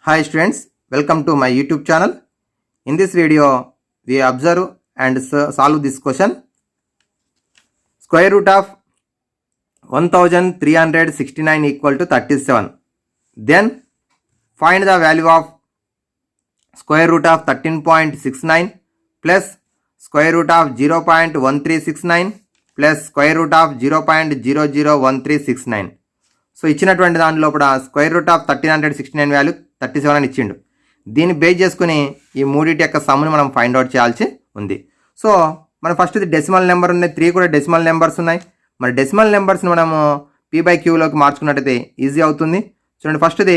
Hi students, welcome to my YouTube channel. In this video, we observe and solve this question. Square root of 1369 equal to 37. Then find the value of square root of 13.69 plus square root of 0.1369 plus square root of 0.001369. So ఇచ్చినటువంటి దాని లోపల square root of 1369 value 37 అని ఇచ్చిండు. దీన్ని base చేసుకుని ఈ మూడింటి యొక్క సమ్ని మనం ఫైండ్ అవుట్ చేయాల్సి ఉంది. సో మన ఫస్ట్ ఇది డెసిమల్ నెంబర్ ఉన్నాయి, 3 కూడా డెసిమల్ నెంబర్స్ ఉన్నాయి. మరి డెసిమల్ నెంబర్స్ని మనము p/q మార్చుకున్నట్టయితే ఈజీ అవుతుంది. చూడండి, ఫస్ట్ది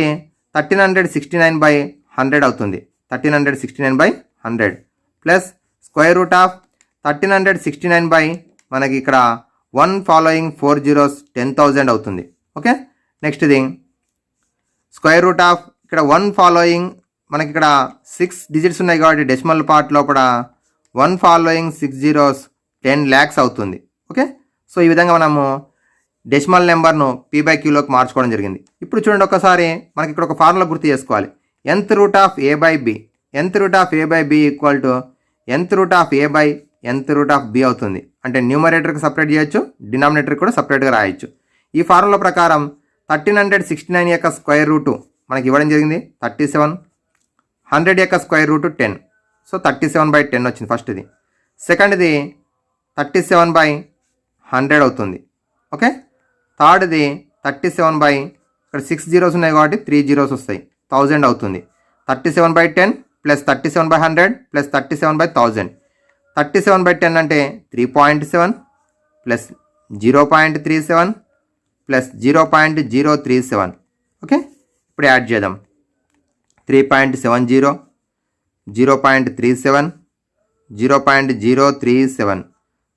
1369/100 అవుతుంది. 1369/100 ప్లస్ స్క్వేర్ రూట్ ఆఫ్ 1369 మనకి ఇక్కడ 1 ఫాలోయింగ్ 4 zeros 10,000 అవుతుంది. ఓకే, నెక్స్ట్ ఇది స్క్వేర్ రూట్ ఆఫ్ ఇక్కడ 1 ఫాలోయింగ్ మనకి ఇక్కడ 6 digits ఉన్నాయి కాబట్టి డెసిమల్ పార్ట్ లోపల 1 ఫాలోయింగ్ 6 zeros 10 lakhs అవుతుంది. ఓకే, సో ఈ విధంగా మనము డెసిమల్ నెంబర్ను p/q మార్చుకోవడం జరిగింది. ఇప్పుడు చూడండి, ఒకసారి మనకి ఇక్కడ ఒక ఫార్ములా గుర్తు చేసుకోవాలి. nth root of a/b, nth root of a/b equal to nth root of a/nth root of b అవుతుంది. అంటే న్యూమరేటర్కి సపరేట్ చేయొచ్చు, డినామినేటర్కి కూడా సపరేట్గా రాయొచ్చు. ఈ ఫార్ములా ప్రకారం 1369 యొక్క స్క్వేర్ రూటు మనకి ఇవ్వడం జరిగింది 37, 100 యొక్క స్క్వేర్ రూటు 10. సో 37/10 వచ్చింది ఫస్ట్ది. సెకండ్ది 37/100 అవుతుంది. ఓకే, థర్డ్ది 37 ఇక్కడ 6 zeros ఉన్నాయి కాబట్టి 3 zeros వస్తాయి, 1000 అవుతుంది. 37/10 ప్లస్ 37/100 ప్లస్ 37/1000. 37/10 అంటే 3.7 ప్లస్ 0.37 ప్లస్ 0.037. ఓకే, ఇప్పుడు యాడ్ చేద్దాం. 3.70, 0.37, 0.037.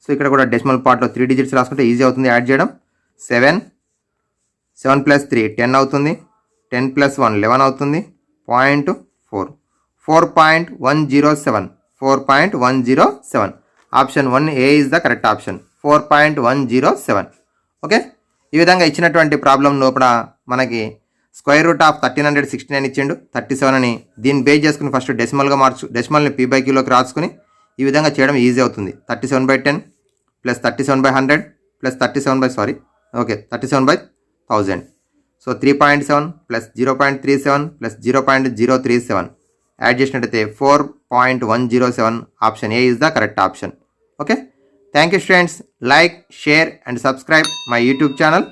సో ఇక్కడ కూడా డెసిమల్ పార్ట్లో 3 digits రాసుకుంటే ఈజీ అవుతుంది యాడ్ చేయడం. 7 ప్లస్ 3 10 అవుతుంది. 10 ప్లస్ 1 11 అవుతుంది. 0.4 4.107 4.107. Option 1A is the correct option, 4.107. Okay, ఈ విధంగా ఇచ్చినటువంటి ప్రాబ్లం లోపల మనకి స్క్వేర్ రూట్ ఆఫ్ 1369 ఇచ్చిండు, 37 అని. దీన్ని బేస్ చేసుకుని ఫస్ట్ డెసిమల్ని p/q రాసుకుని ఈ విధంగా చేయడం ఈజీ అవుతుంది. 37/10 plus 37/100 plus 37/1000. So 3.7 plus 0.37 plus 0.037 add చేసినట్టయితే 4.107. Option A is the correct option. Okay, thank you students. Like, share and subscribe my YouTube channel.